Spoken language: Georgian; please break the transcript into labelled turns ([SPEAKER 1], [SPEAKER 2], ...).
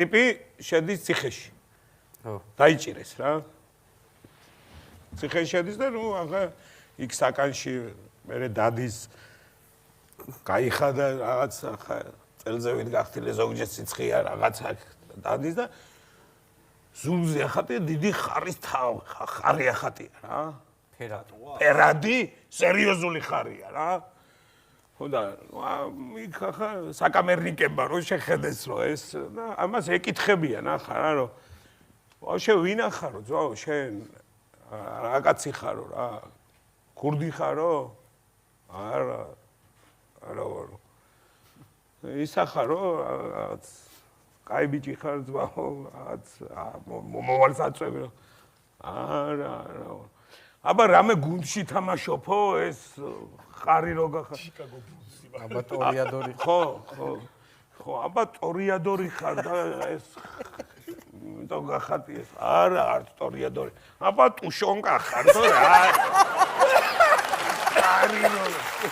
[SPEAKER 1] ტიპი შედის ციხეში.
[SPEAKER 2] ხო.
[SPEAKER 1] დაიჭირეს რა. ციხეში შედის და ნუ ახლა იქ საკანში მე დადის გაიხადა რაღაც ახლა წელზე ვით გახტილე ზოგჯერ სიცხეა რაღაცა დადის და ზურზე ახატია დიდი ხარის ხარი ახატია რა. ფერადი, სერიოზული ხარია რა. ხო და იქ ახლა საკამერნიკებმა რო შეხედეს რომ ეს და ამას ეკითხებიან ახლა რა რომ ვაშე ვინ ახარო ძმაო შენ რა კაცი ხარო რა ქურდი ხარო არა არა ვარო ის ახარო რაღაც კაი ბიჭი ხარ ძმაო რაღაც მოვალსაწვევი რომ არა არა აბა რამე გუნდში თამაშობო ეს ხარი რო გახარ
[SPEAKER 3] შიკაგო ბულსი
[SPEAKER 2] აბა ტორიადორი
[SPEAKER 1] ხო აბა ტორიადორი ხარ და ეს და გახატიეს არა არ ტორიადორი აბა ტუშონკა ხარ და რა არის